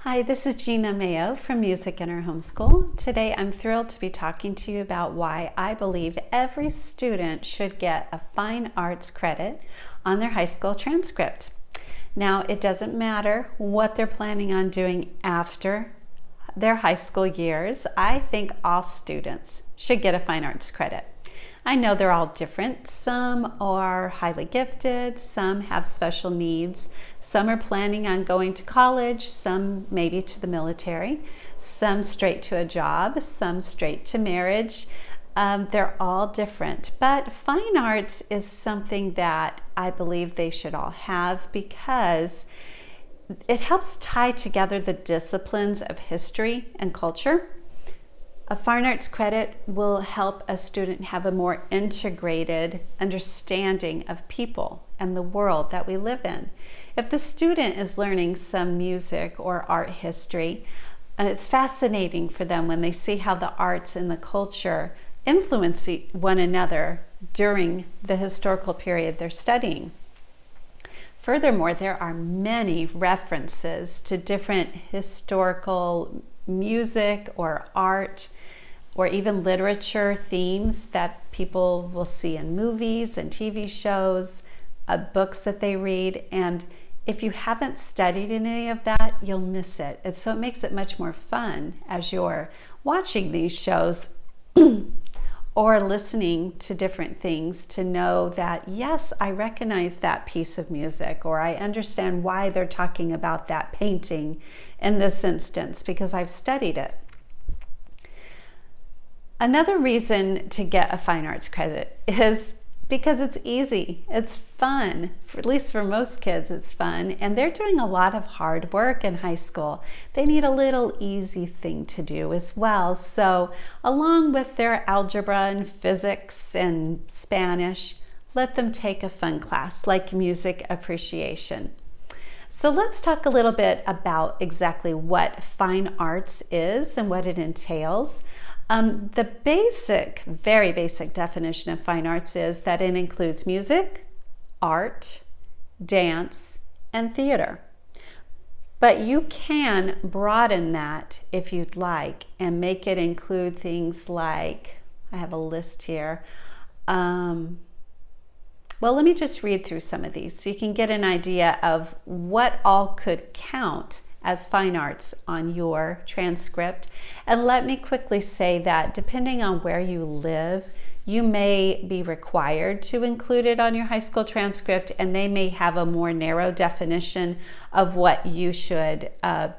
Hi, this is Gina Mayo from Music in Our Homeschool. Today I'm thrilled to be talking to you about why I believe every student should get a fine arts credit on their high school transcript. Now, it doesn't matter what they're planning on doing after their high school years. I think all students should get a fine arts credit. I know they're all different. Some are highly gifted, some have special needs, some are planning on going to college, some maybe to the military, some straight to a job, some straight to marriage. They're all different, but fine arts is something that I believe they should all have because it helps tie together the disciplines of history and culture. A fine arts credit will help a student have a more integrated understanding of people and the world that we live in. If the student is learning some music or art history, it's fascinating for them when they see how the arts and the culture influence one another during the historical period they're studying. Furthermore, there are many references to different historical music or art or even literature themes that people will see in movies and TV shows, books that they read. And if you haven't studied any of that, you'll miss it. And so it makes it much more fun as you're watching these shows or listening to different things to know that, yes, I recognize that piece of music, or I understand why they're talking about that painting in this instance because I've studied it. Another reason to get a fine arts credit is because it's easy. It's fun. At least for most kids, it's fun. And they're doing a lot of hard work in high school. They need a little easy thing to do as well. So along with their algebra and physics and Spanish, let them take a fun class like music appreciation. So let's talk a little bit about exactly what fine arts is and what it entails. The very basic definition of fine arts is that it includes music, art, dance, and theater. But you can broaden that if you'd like and make it include things like, I have a list here. Well, let me just read through some of these so you can get an idea of what all could count as fine arts on your transcript. And let me quickly say that depending on where you live, you may be required to include it on your high school transcript, and they may have a more narrow definition of what you should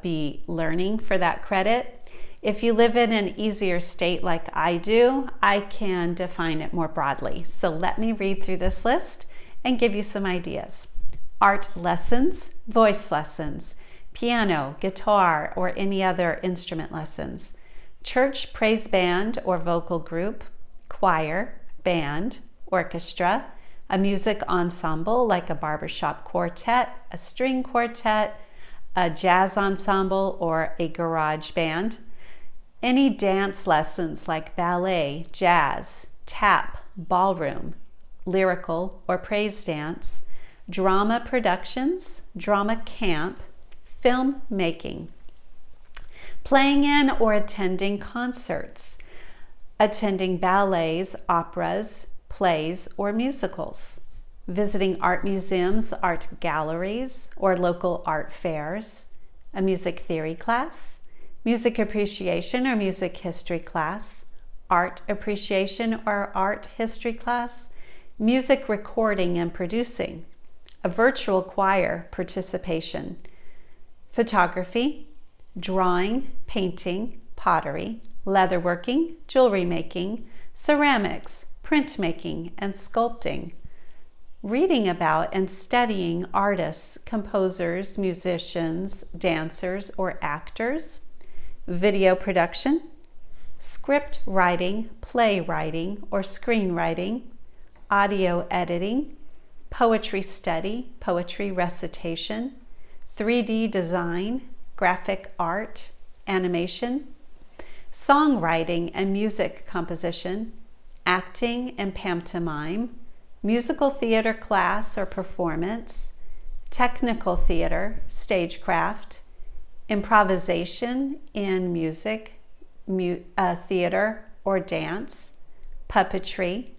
be learning for that credit. If you live in an easier state like I do, I can define it more broadly. So let me read through this list and give you some ideas. Art lessons, voice lessons, piano, guitar, or any other instrument lessons, church praise band or vocal group, choir, band, orchestra, a music ensemble like a barbershop quartet, a string quartet, a jazz ensemble, or a garage band, any dance lessons like ballet, jazz, tap, ballroom, lyrical or praise dance, drama productions, drama camp, film making, playing in or attending concerts, attending ballets, operas, plays, or musicals, visiting art museums, art galleries, or local art fairs, a music theory class, music appreciation or music history class, art appreciation or art history class, music recording and producing, a virtual choir participation, photography, drawing, painting, pottery, leatherworking, jewelry making, ceramics, printmaking, and sculpting, reading about and studying artists, composers, musicians, dancers, or actors, video production, script writing, play writing, or screenwriting, audio editing, poetry study, poetry recitation, 3D design, graphic art, animation, songwriting and music composition, acting and pantomime, musical theater class or performance, technical theater, stagecraft, improvisation in music, theater or dance, puppetry,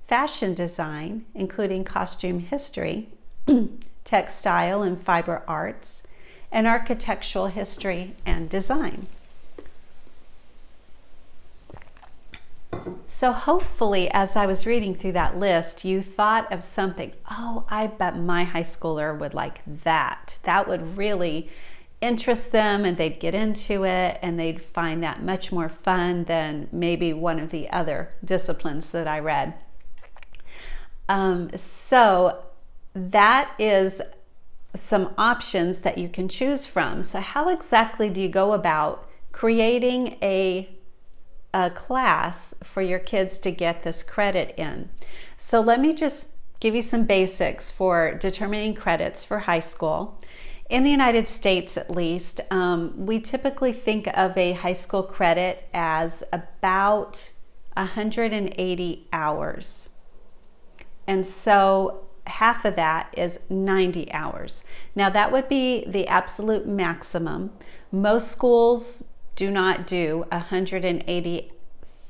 fashion design, including costume history, textile and fiber arts, and architectural history and design. So hopefully, as I was reading through that list, you thought of something, oh, I bet my high schooler would like that. That would really interest them and they'd get into it and they'd find that much more fun than maybe one of the other disciplines that I read. So that is some options that you can choose from. So how exactly do you go about creating a class for your kids to get this credit in? So let me just give you some basics for determining credits for high school. In the United States, at least, we typically think of a high school credit as about 180 hours. And so half of that is 90 hours. Now that would be the absolute maximum. Most schools do not do 180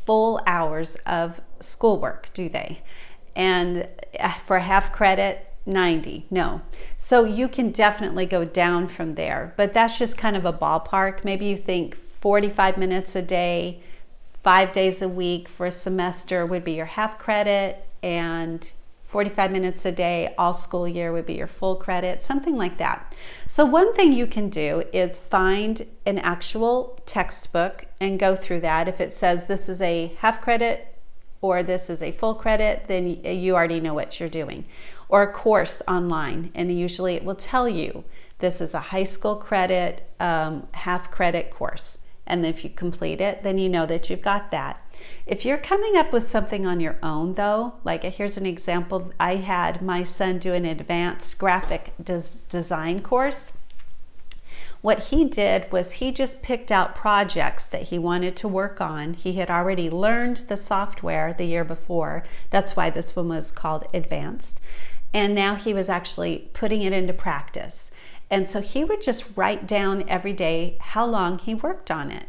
full hours of schoolwork, do they? And for half credit, 90, no. So you can definitely go down from there, but that's just kind of a ballpark. Maybe you think 45 minutes a day, 5 days a week for a semester would be your half credit, and 45 minutes a day all school year would be your full credit, something like that. So one thing you can do is find an actual textbook and go through that. If it says this is a half credit or this is a full credit, then you already know what you're doing. Or a course online, and usually it will tell you this is a high school credit, half credit course. And if you complete it, then you know that you've got that. If you're coming up with something on your own though, like here's an example, I had my son do an advanced graphic design course. What he did was he just picked out projects that he wanted to work on. He had already learned the software the year before. That's why this one was called advanced. And now he was actually putting it into practice. And so he would just write down every day how long he worked on it.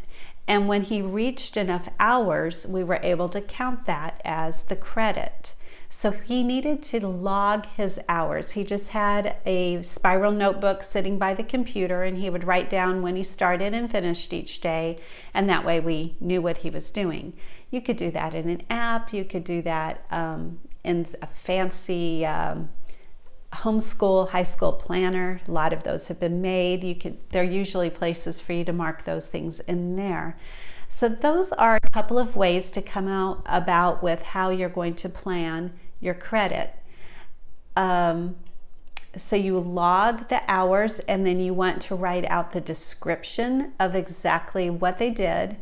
And when he reached enough hours, we were able to count that as the credit. So he needed to log his hours. He just had a spiral notebook sitting by the computer, and he would write down when he started and finished each day. And that way we knew what he was doing. You could do that in an app. You could do that in a fancy Homeschool high school planner. A lot of those have been made. There are usually places for you to mark those things in there. So those are a couple of ways to come about with how you're going to plan your credit. So you log the hours, and then you want to write out the description of exactly what they did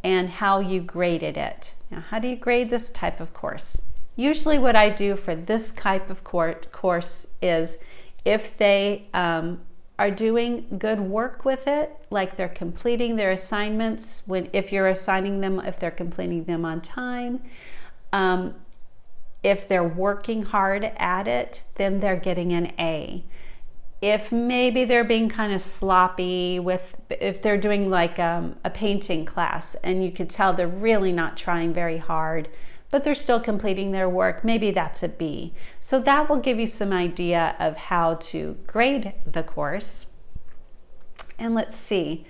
and how you graded it. Now, how do you grade this type of course? Usually what I do for this type of course is if they are doing good work with it, like they're completing their assignments, if you're assigning them, if they're completing them on time, if they're working hard at it, then they're getting an A. If maybe they're being kind of sloppy if they're doing like a painting class and you could tell they're really not trying very hard, but they're still completing their work, maybe that's a B. So that will give you some idea of how to grade the course. And let's see,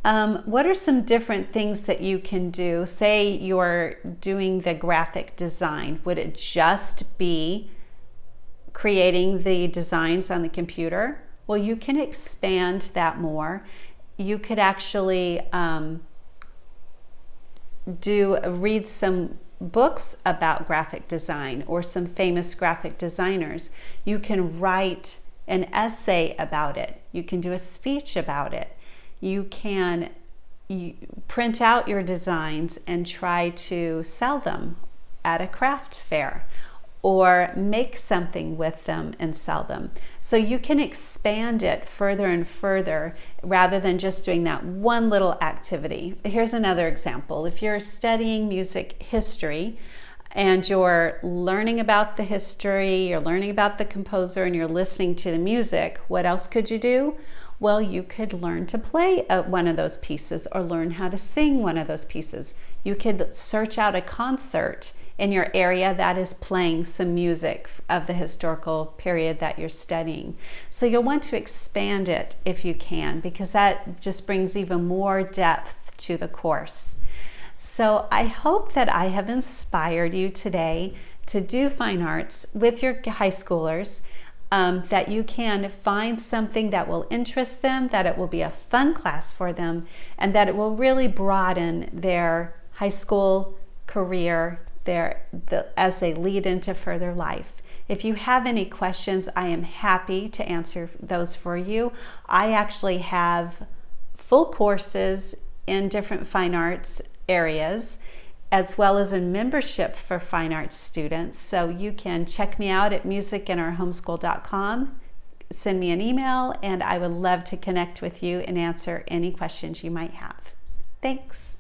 what are some different things that you can do? Say you're doing the graphic design. Would it just be creating the designs on the computer? Well, you can expand that more. You could actually read some books about graphic design or some famous graphic designers. You can write an essay about it. You can do a speech about it. You can print out your designs and try to sell them at a craft fair, or make something with them and sell them. So you can expand it further and further rather than just doing that one little activity. Here's another example. If you're studying music history and you're learning about the history, you're learning about the composer, and you're listening to the music, what else could you do? Well, you could learn to play one of those pieces or learn how to sing one of those pieces. You could search out a concert in your area that is playing some music of the historical period that you're studying. So you'll want to expand it if you can, because that just brings even more depth to the course. So I hope that I have inspired you today to do fine arts with your high schoolers, that you can find something that will interest them, that it will be a fun class for them, and that it will really broaden their high school career as they lead into further life. If you have any questions, I am happy to answer those for you. I actually have full courses in different fine arts areas, as well as a membership for fine arts students. So you can check me out at musicinourhomeschool.com, send me an email, and I would love to connect with you and answer any questions you might have. Thanks.